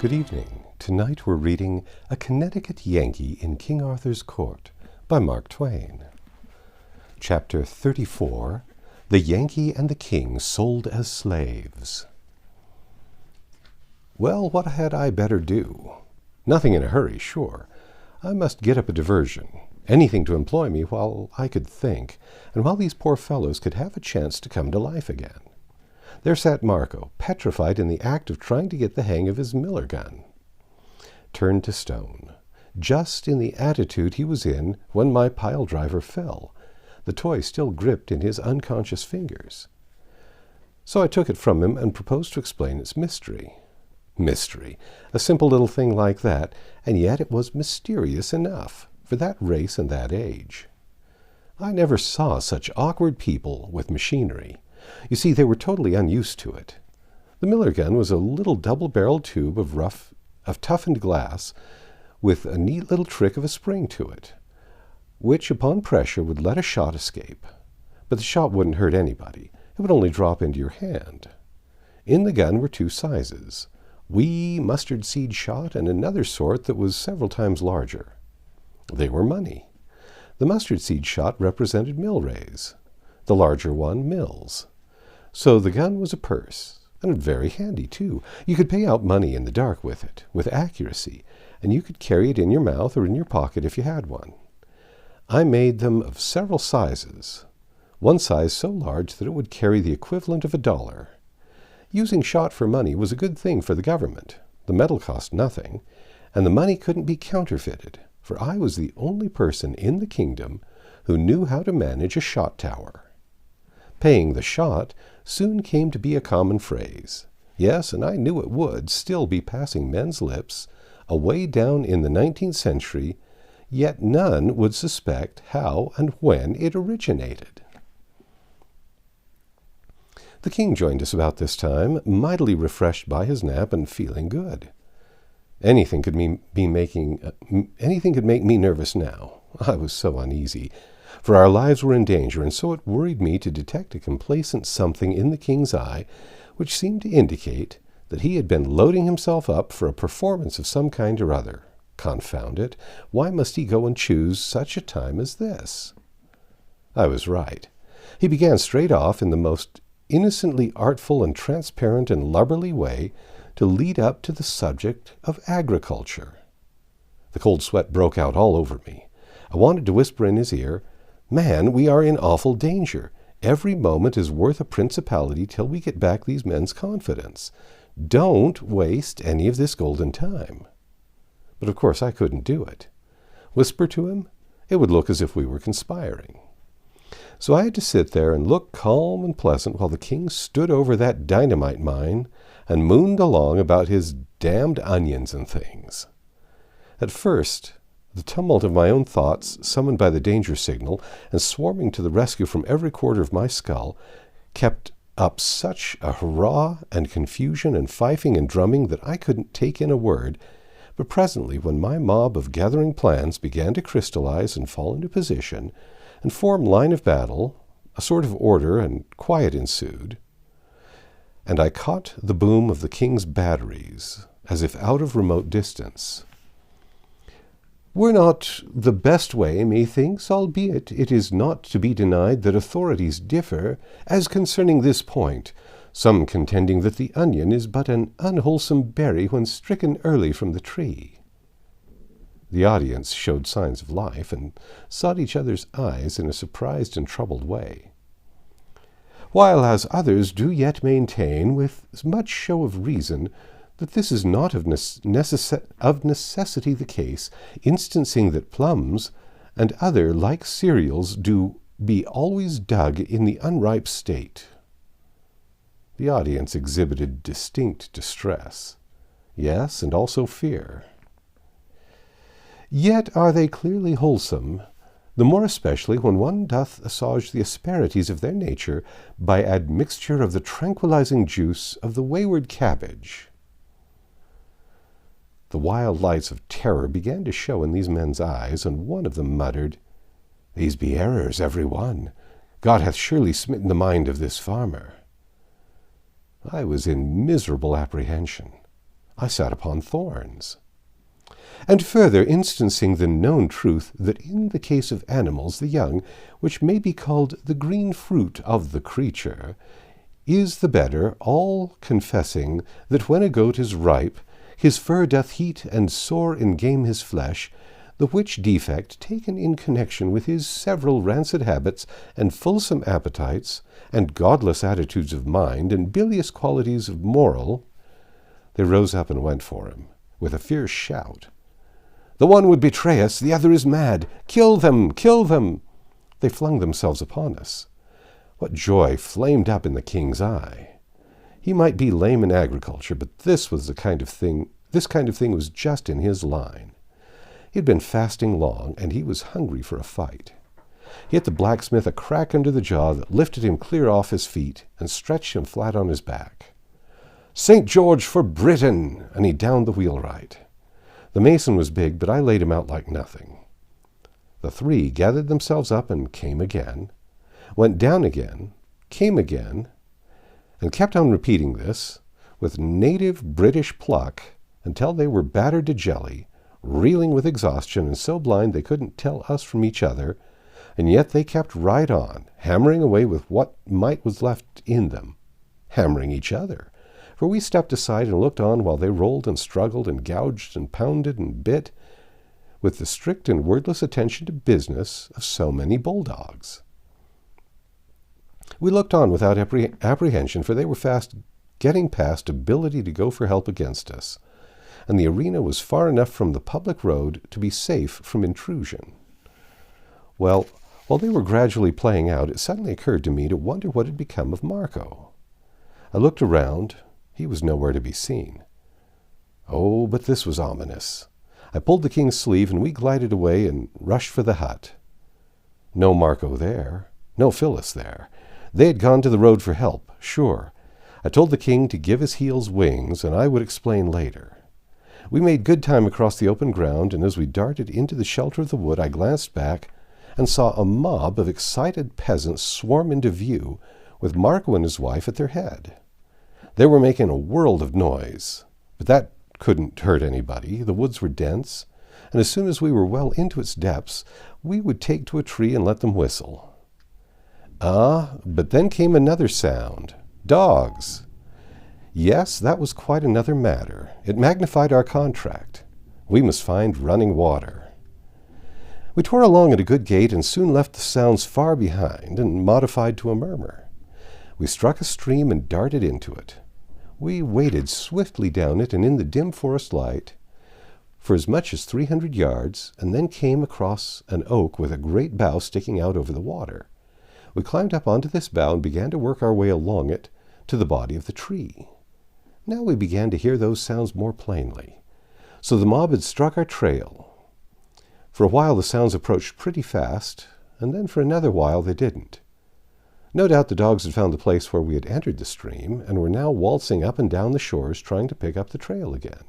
Good evening. Tonight we're reading A Connecticut Yankee in King Arthur's Court by Mark Twain. Chapter 34, The Yankee and the King Sold as Slaves. Well, what had I better do? Nothing in a hurry, sure. I must get up a diversion, anything to employ me while I could think, and while these poor fellows could have a chance to come to life again. There sat Marco, petrified in the act of trying to get the hang of his miller gun. Turned to stone, just in the attitude he was in when my pile driver fell, the toy still gripped in his unconscious fingers. So I took it from him and proposed to explain its mystery. Mystery, a simple little thing like that, and yet it was mysterious enough for that race and that age. I never saw such awkward people with machinery. You see, they were totally unused to it. The miller gun was a little double-barreled tube of toughened glass with a neat little trick of a spring to it, which upon pressure would let a shot escape. But the shot wouldn't hurt anybody. It would only drop into your hand. In the gun were two sizes, wee mustard seed shot and another sort that was several times larger. They were money. The mustard seed shot represented millrays, the larger one mills. So the gun was a purse, and very handy, too. You could pay out money in the dark with it, with accuracy, and you could carry it in your mouth or in your pocket if you had one. I made them of several sizes, one size so large that it would carry the equivalent of $1. Using shot for money was a good thing for the government. The metal cost nothing, and the money couldn't be counterfeited, for I was the only person in the kingdom who knew how to manage a shot tower. Paying the shot soon came to be a common phrase. Yes, and I knew it would still be passing men's lips away down in the 19th century, yet none would suspect how and when it originated. The king joined us about this time, mightily refreshed by his nap and feeling good. Anything could make me nervous now. I was so uneasy, for our lives were in danger, and so it worried me to detect a complacent something in the king's eye which seemed to indicate that he had been loading himself up for a performance of some kind or other. Confound it, why must he go and choose such a time as this? I was right. He began straight off in the most innocently artful and transparent and lubberly way to lead up to the subject of agriculture. The cold sweat broke out all over me. I wanted to whisper in his ear, "Man, we are in awful danger. Every moment is worth a principality till we get back these men's confidence. Don't waste any of this golden time." But of course I couldn't do it. Whisper to him? It would look as if we were conspiring. So I had to sit there and look calm and pleasant while the king stood over that dynamite mine and mooned along about his damned onions and things. At first, the tumult of my own thoughts, summoned by the danger signal, and swarming to the rescue from every quarter of my skull, kept up such a hurrah and confusion and fifing and drumming that I couldn't take in a word. But presently, when my mob of gathering plans began to crystallize and fall into position, and form line of battle, a sort of order and quiet ensued, and I caught the boom of the king's batteries, as if out of remote distance. "Were not the best way, methinks, albeit it is not to be denied that authorities differ, as concerning this point, some contending that the onion is but an unwholesome berry when stricken early from the tree." The audience showed signs of life, and sought each other's eyes in a surprised and troubled way. "While as others do yet maintain, with much show of reason, that this is not of necessity the case, instancing that plums and other like cereals do be always dug in the unripe state." The audience exhibited distinct distress, yes, and also fear. "Yet are they clearly wholesome, the more especially when one doth assuage the asperities of their nature by admixture of the tranquilizing juice of the wayward cabbage." The wild lights of terror began to show in these men's eyes, and one of them muttered, "These be errors, every one. God hath surely smitten the mind of this farmer." I was in miserable apprehension. I sat upon thorns. And further instancing the known truth that in the case of animals the young, which may be called the green fruit of the creature, is the better, all confessing that when a goat is ripe, his fur doth heat and sore engame his flesh, the which defect, taken in connection with his several rancid habits and fulsome appetites, and godless attitudes of mind, and bilious qualities of moral, they rose up and went for him, with a fierce shout. The one would betray us, the other is mad. Kill them! Kill them! They flung themselves upon us. What joy flamed up in the king's eye! He might be lame in agriculture, but this kind of thing was just in his line. He had been fasting long, and he was hungry for a fight. He hit the blacksmith a crack under the jaw that lifted him clear off his feet and stretched him flat on his back. St. George for Britain! And he downed the wheelwright. The mason was big, but I laid him out like nothing. The three gathered themselves up and came again, went down again, came again, and kept on repeating this with native British pluck until they were battered to jelly, reeling with exhaustion and so blind they couldn't tell us from each other, and yet they kept right on, hammering away with what might was left in them, hammering each other. For we stepped aside and looked on while they rolled and struggled and gouged and pounded and bit, with the strict and wordless attention to business of so many bulldogs. We looked on without apprehension, for they were fast getting past ability to go for help against us, and the arena was far enough from the public road to be safe from intrusion. Well, while they were gradually playing out, it suddenly occurred to me to wonder what had become of Marco. I looked around. He was nowhere to be seen. Oh, but this was ominous. I pulled the king's sleeve, and we glided away and rushed for the hut. No Marco there. No Phyllis there. They had gone to the road for help, sure. I told the king to give his heels wings, and I would explain later. We made good time across the open ground, and as we darted into the shelter of the wood, I glanced back and saw a mob of excited peasants swarm into view, with Marco and his wife at their head. They were making a world of noise, but that couldn't hurt anybody. The woods were dense, and as soon as we were well into its depths, we would take to a tree and let them whistle. But then came another sound. Dogs. Yes, that was quite another matter. It magnified our contract. We must find running water. We tore along at a good gait and soon left the sounds far behind and modified to a murmur. We struck a stream and darted into it. We waded swiftly down it and in the dim forest light for as much as 300 yards, and then came across an oak with a great bough sticking out over the water. We climbed up onto this bough and began to work our way along it to the body of the tree. Now we began to hear those sounds more plainly. So the mob had struck our trail. For a while the sounds approached pretty fast, and then for another while they didn't. No doubt the dogs had found the place where we had entered the stream, and were now waltzing up and down the shores trying to pick up the trail again.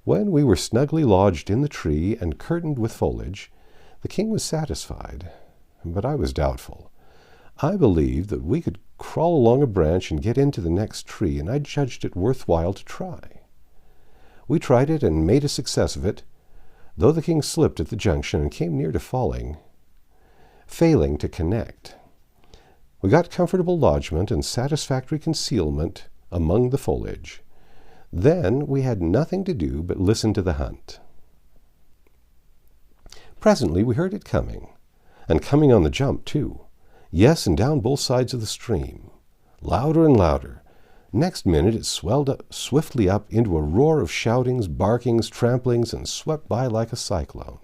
When we were snugly lodged in the tree and curtained with foliage, the king was satisfied, but I was doubtful. I believed that we could crawl along a branch and get into the next tree, and I judged it worthwhile to try. We tried it and made a success of it, though the king slipped at the junction and came near to failing to connect. We got comfortable lodgment and satisfactory concealment among the foliage. Then we had nothing to do but listen to the hunt. Presently we heard it coming, and coming on the jump, too. Yes, and down both sides of the stream. Louder and louder. Next minute it swelled up, swiftly up into a roar of shoutings, barkings, tramplings, and swept by like a cyclone.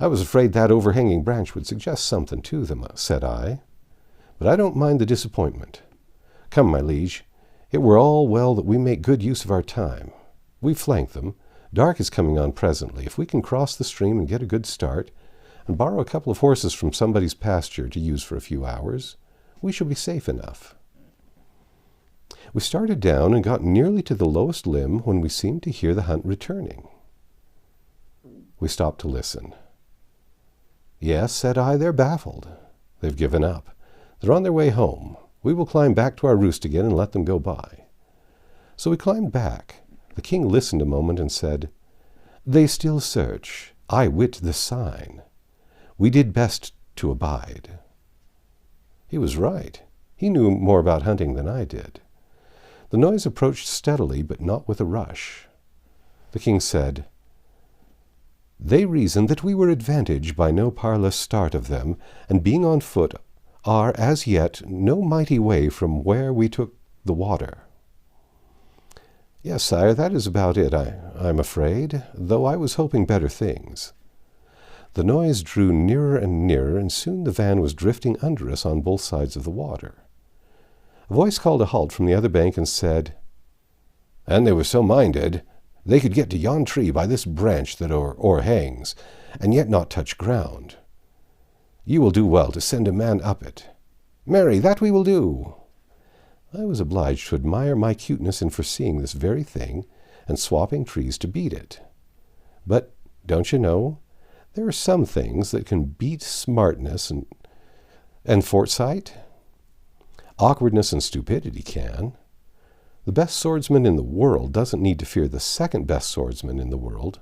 I was afraid that overhanging branch would suggest something to them, said I. But I don't mind the disappointment. Come, my liege, it were all well that we make good use of our time. We flank them. Dark is coming on presently. If we can cross the stream and get a good start, and borrow a couple of horses from somebody's pasture to use for a few hours, we shall be safe enough. We started down and got nearly to the lowest limb when we seemed to hear the hunt returning. We stopped to listen. Yes, said I, they're baffled. They've given up. They're on their way home. We will climb back to our roost again and let them go by." So we climbed back. The king listened a moment and said, "They still search. I wit the sign. We did best to abide." He was right. He knew more about hunting than I did. The noise approached steadily, but not with a rush. The king said, "They reasoned that we were advantaged by no parlous start of them, and being on foot are as yet no mighty way from where we took the water." "Yes, sire, that is about it, I'm afraid, though I was hoping better things." The noise drew nearer and nearer, and soon the van was drifting under us on both sides of the water. A voice called a halt from the other bank and said, "And they were so minded, they could get to yon tree by this branch that o'erhangs, and yet not touch ground. You will do well to send a man up it." "Marry, that we will do." I was obliged to admire my cuteness in foreseeing this very thing, and swapping trees to beat it. But, don't you know, there are some things that can beat smartness and foresight? Awkwardness and stupidity can. The best swordsman in the world doesn't need to fear the second best swordsman in the world.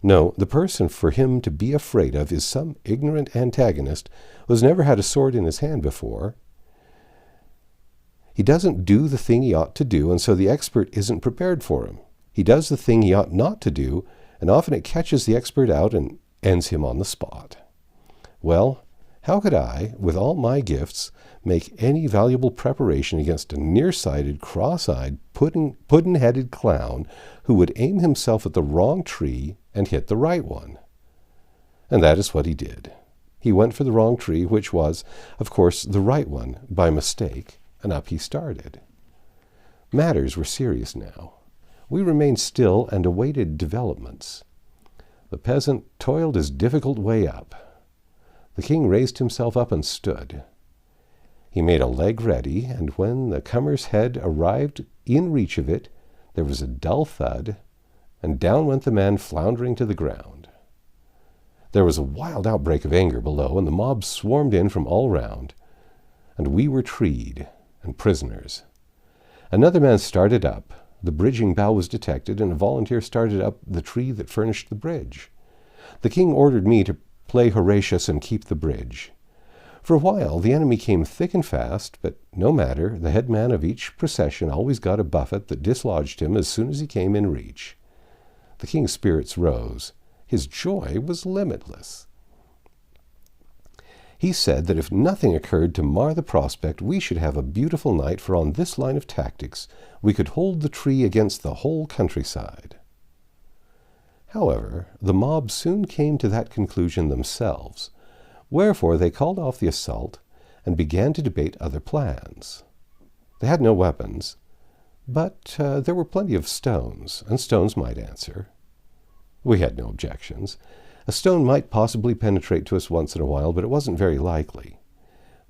No, the person for him to be afraid of is some ignorant antagonist who has never had a sword in his hand before. He doesn't do the thing he ought to do, and so the expert isn't prepared for him. He does the thing he ought not to do, and often it catches the expert out and ends him on the spot. Well, how could I, with all my gifts, make any valuable preparation against a nearsighted, cross-eyed, puddin'-headed clown who would aim himself at the wrong tree and hit the right one? And that is what he did. He went for the wrong tree, which was, of course, the right one, by mistake, and up he started. Matters were serious now. We remained still and awaited developments. The peasant toiled his difficult way up. The king raised himself up and stood. He made a leg ready, and when the comer's head arrived in reach of it, there was a dull thud, and down went the man floundering to the ground. There was a wild outbreak of anger below, and the mob swarmed in from all round, and we were treed and prisoners. Another man started up. The bridging bough was detected, and a volunteer started up the tree that furnished the bridge. The king ordered me to play Horatius and keep the bridge. For a while the enemy came thick and fast, but no matter, the headman of each procession always got a buffet that dislodged him as soon as he came in reach. The king's spirits rose. His joy was limitless. He said that if nothing occurred to mar the prospect, we should have a beautiful night, for on this line of tactics we could hold the tree against the whole countryside. However, the mob soon came to that conclusion themselves, wherefore they called off the assault and began to debate other plans. They had no weapons, but there were plenty of stones, and stones might answer. We had no objections. A stone might possibly penetrate to us once in a while, but it wasn't very likely.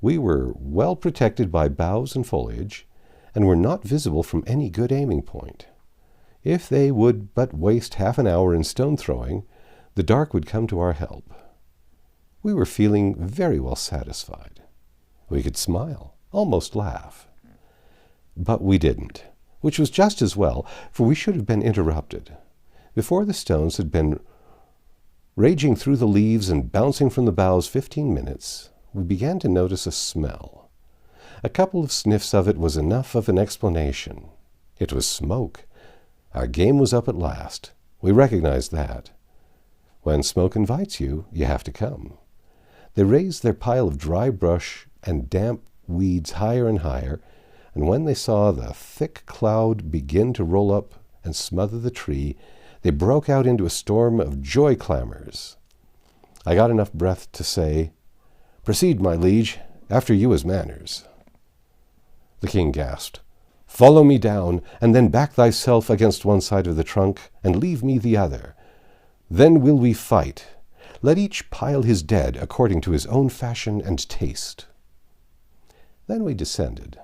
We were well protected by boughs and foliage, and were not visible from any good aiming point. If they would but waste half an hour in stone throwing, the dark would come to our help. We were feeling very well satisfied. We could smile, almost laugh. But we didn't, which was just as well, for we should have been interrupted. Before the stones had been raging through the leaves and bouncing from the boughs 15 minutes, we began to notice a smell. A couple of sniffs of it was enough of an explanation. It was smoke. Our game was up at last. We recognized that. When smoke invites you, you have to come. They raised their pile of dry brush and damp weeds higher and higher, and when they saw the thick cloud begin to roll up and smother the tree, they broke out into a storm of joy clamors. I got enough breath to say, "Proceed, my liege, after you as manners." The king gasped, "Follow me down, and then back thyself against one side of the trunk, and leave me the other. Then will we fight. Let each pile his dead according to his own fashion and taste." Then we descended,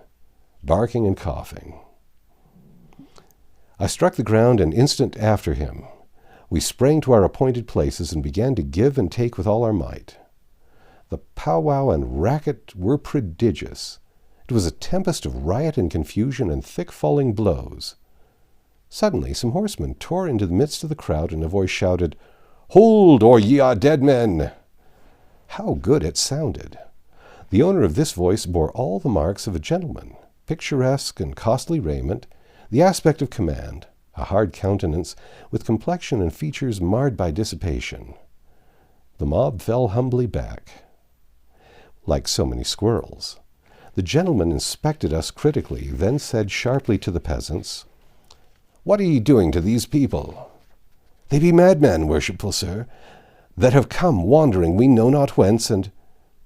barking and coughing. I struck the ground an instant after him. We sprang to our appointed places and began to give and take with all our might. The powwow and racket were prodigious. It was a tempest of riot and confusion and thick-falling blows. Suddenly some horsemen tore into the midst of the crowd, and a voice shouted, "Hold, or ye are dead men!" How good it sounded! The owner of this voice bore all the marks of a gentleman, picturesque and costly raiment, the aspect of command, a hard countenance, with complexion and features marred by dissipation. The mob fell humbly back, like so many squirrels. The gentleman inspected us critically, then said sharply to the peasants, "What are ye doing to these people?" "They be madmen, worshipful sir, that have come wandering we know not whence, and—"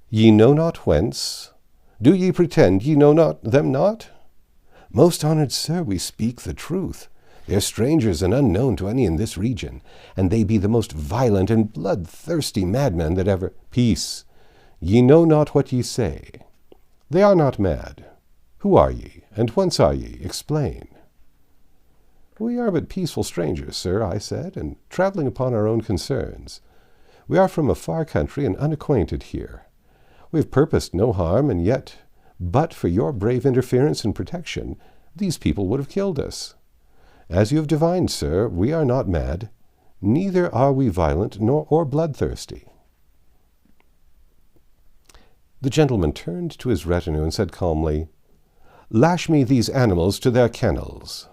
"Ye know not whence? Do ye pretend ye know not them not?" "Most honoured sir, we speak the truth. They are strangers and unknown to any in this region, and they be the most violent and bloodthirsty madmen that ever—" "Peace! Ye know not what ye say. They are not mad. Who are ye, and whence are ye? Explain." "We are but peaceful strangers, sir," I said, "and travelling upon our own concerns. We are from a far country and unacquainted here. We have purposed no harm, and yet, but for your brave interference and protection, these people would have killed us. As you have divined, sir, we are not mad, neither are we violent or bloodthirsty." The gentleman turned to his retinue and said calmly, "Lash me these animals to their kennels."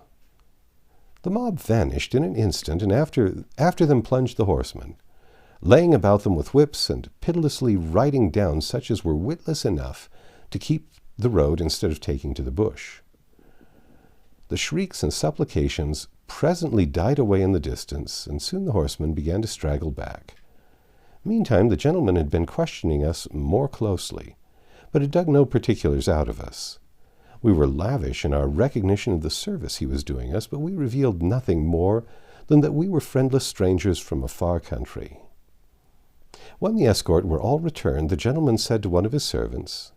The mob vanished in an instant, and after them plunged the horsemen, laying about them with whips and pitilessly riding down such as were witless enough to keep the road instead of taking to the bush. The shrieks and supplications presently died away in the distance, and soon the horsemen began to straggle back. Meantime the gentleman had been questioning us more closely, but had dug no particulars out of us. We were lavish in our recognition of the service he was doing us, but we revealed nothing more than that we were friendless strangers from a far country. When the escort were all returned, the gentleman said to one of his servants,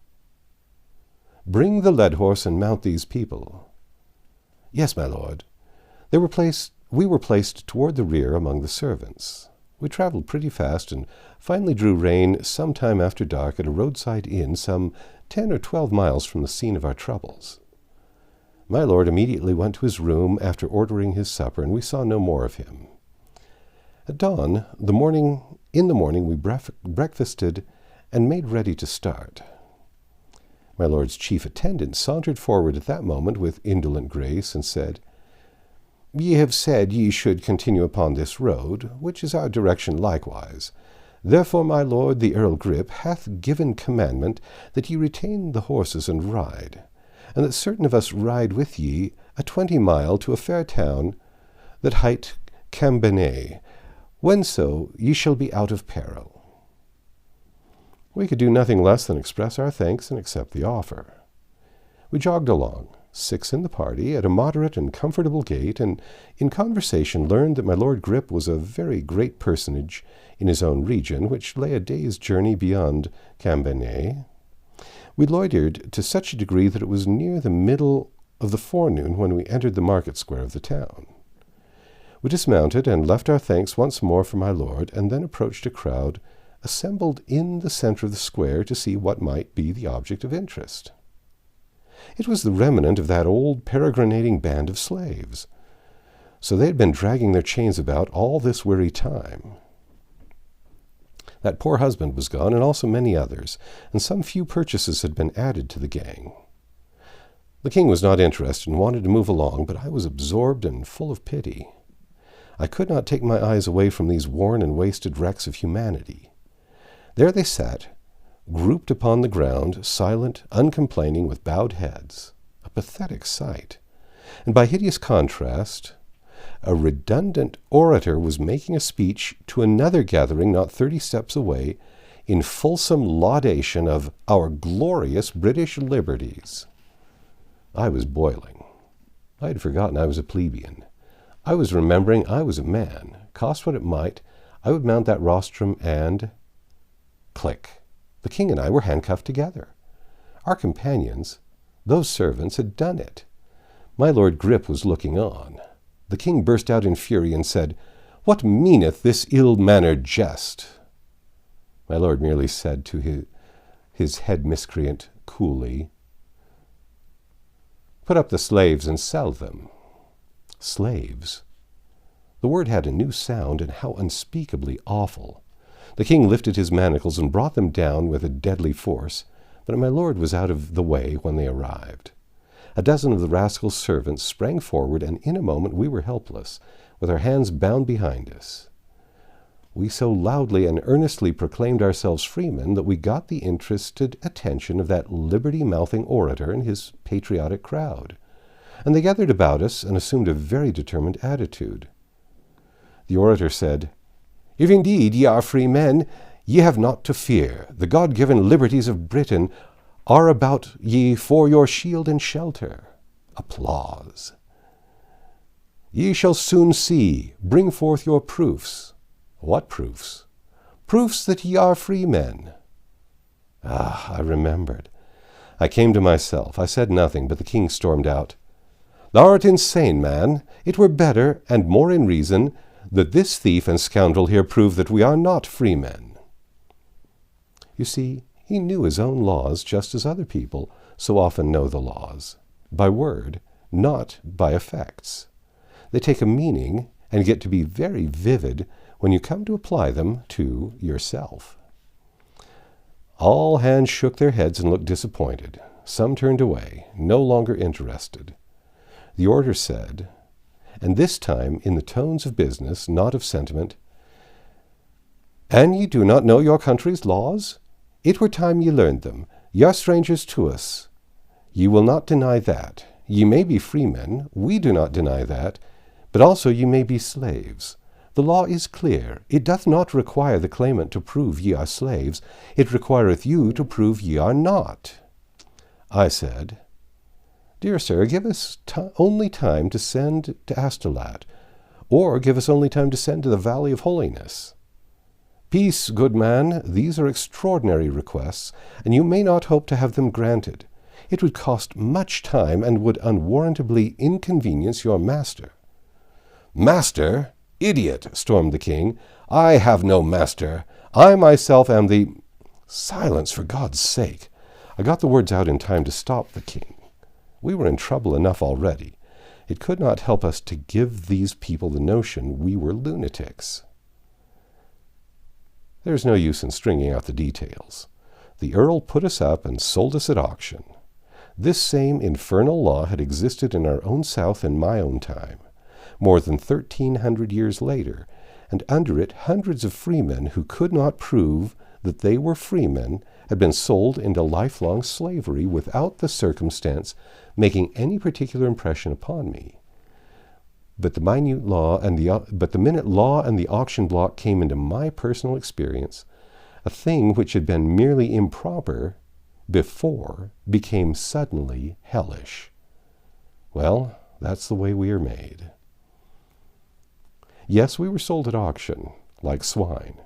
"Bring the led horse and mount these people." "Yes, my lord." We were placed toward the rear among the servants. We travelled pretty fast and finally drew rein some time after dark at a roadside inn some 10 or 12 miles from the scene of our troubles. My lord immediately went to his room after ordering his supper, and we saw no more of him. At dawn, in the morning we breakfasted and made ready to start. My lord's chief attendant sauntered forward at that moment with indolent grace and said, "Ye have said ye should continue upon this road, which is our direction likewise. Therefore, my lord, the Earl Grip, hath given commandment that ye retain the horses and ride, and that certain of us ride with ye a 20 mile to a fair town that hight Cambenet, whenso ye shall be out of peril." We could do nothing less than express our thanks and accept the offer. We jogged along, 6 in the party, at a moderate and comfortable gait, and in conversation learned that my Lord Grip was a very great personage in his own region, which lay a day's journey beyond Cambenet. We loitered to such a degree that it was near the middle of the forenoon when we entered the market square of the town. We dismounted and left our thanks once more for my lord, and then approached a crowd assembled in the centre of the square to see what might be the object of interest. It was the remnant of that old peregrinating band of slaves. So they had been dragging their chains about all this weary time. That poor husband was gone, and also many others, and some few purchases had been added to the gang. The king was not interested and wanted to move along, but I was absorbed and full of pity. I could not take my eyes away from these worn and wasted wrecks of humanity. There they sat, grouped upon the ground, silent, uncomplaining, with bowed heads, a pathetic sight. And by hideous contrast, a redundant orator was making a speech to another gathering not 30 steps away in fulsome laudation of our glorious British liberties. I was boiling. I had forgotten I was a plebeian. I was remembering I was a man. Cost what it might, I would mount that rostrum and— click! The king and I were handcuffed together. Our companions, those servants, had done it. My Lord Grip was looking on. The king burst out in fury and said, "What meaneth this ill-mannered jest?" My lord merely said to his head miscreant coolly, Put up the slaves and sell them. Slaves? The word had a new sound, and how unspeakably awful. The king lifted his manacles and brought them down with a deadly force, but my lord was out of the way when they arrived. A dozen of the rascal's servants sprang forward, and in a moment we were helpless, with our hands bound behind us. We so loudly and earnestly proclaimed ourselves freemen that we got the interested attention of that liberty-mouthing orator and his patriotic crowd, and they gathered about us and assumed a very determined attitude. The orator said, "If indeed ye are free men, ye have naught to fear. The God-given liberties of Britain are about ye for your shield and shelter." Applause. "Ye shall soon see. Bring forth your proofs." What proofs? Proofs that ye are free men. I remembered. I came to myself. I said nothing, but the king stormed out, "Thou art insane, man. It were better, and more in reason, that this thief and scoundrel here prove that we are not free men." You see, he knew his own laws just as other people so often know the laws, by word, not by effects. They take a meaning and get to be very vivid when you come to apply them to yourself. All hands shook their heads and looked disappointed. Some turned away, no longer interested. The orator said, and this time in the tones of business, not of sentiment, "And ye do not know your country's laws? It were time ye learned them. Ye are strangers to us. Ye will not deny that. Ye may be freemen, we do not deny that, but also ye may be slaves. The law is clear. It doth not require the claimant to prove ye are slaves. It requireth you to prove ye are not." I said, "Dear sir, give us only time to send to Astolat, or give us only time to send to the Valley of Holiness." "Peace, good man. These are extraordinary requests, and you may not hope to have them granted. It would cost much time and would unwarrantably inconvenience your master." "Master? Idiot!" stormed the king. "I have no master. I myself am the—" "Silence, for God's sake!" I got the words out in time to stop the king. We were in trouble enough already. It could not help us to give these people the notion we were lunatics. There's no use in stringing out the details. The earl put us up and sold us at auction. This same infernal law had existed in our own South in my own time, more than 1,300 years later, and under it hundreds of freemen who could not prove that they were freemen had been sold into lifelong slavery without the circumstance making any particular impression upon me. But the minute law and the auction block came into my personal experience, a thing which had been merely improper before became suddenly hellish. Well, that's the way we are made. Yes, we were sold at auction, like swine.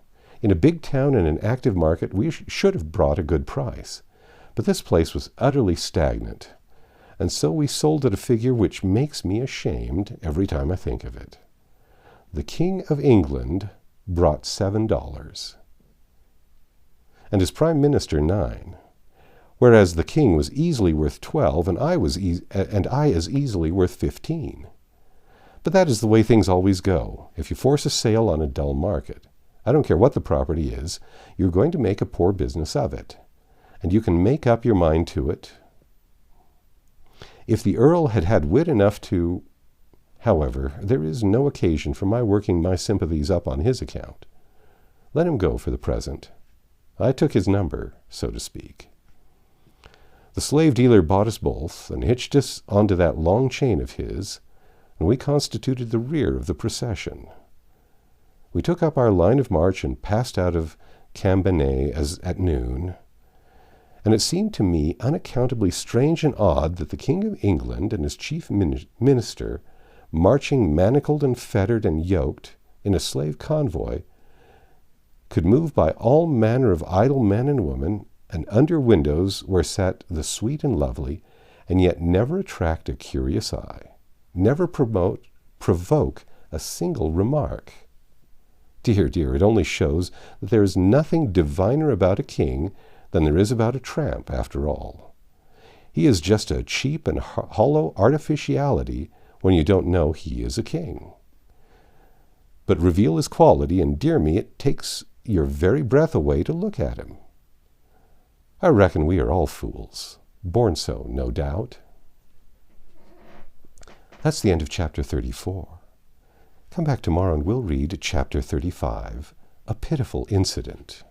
In a big town and an active market, we should have brought a good price. But this place was utterly stagnant, and so we sold at a figure which makes me ashamed every time I think of it. The King of England brought $7, and his Prime Minister 9, whereas the king was easily worth 12, and I as easily worth 15. But that is the way things always go. If you force a sale on a dull market, I don't care what the property is, you're going to make a poor business of it. And you can make up your mind to it. If the earl had had wit enough to... However, there is no occasion for my working my sympathies up on his account. Let him go for the present. I took his number, so to speak. The slave dealer bought us both and hitched us onto that long chain of his, and we constituted the rear of the procession. We took up our line of march and passed out of Cambenet at noon, and it seemed to me unaccountably strange and odd that the King of England and his chief minister, marching manacled and fettered and yoked in a slave convoy, could move by all manner of idle men and women, and under windows where sat the sweet and lovely, and yet never attract a curious eye, never provoke a single remark. Dear, dear, it only shows that there is nothing diviner about a king than there is about a tramp, after all. He is just a cheap and hollow artificiality when you don't know he is a king. But reveal his quality, and dear me, it takes your very breath away to look at him. I reckon we are all fools, born so, no doubt. That's the end of chapter 34. Come back tomorrow and we'll read chapter 35, A Pitiful Incident.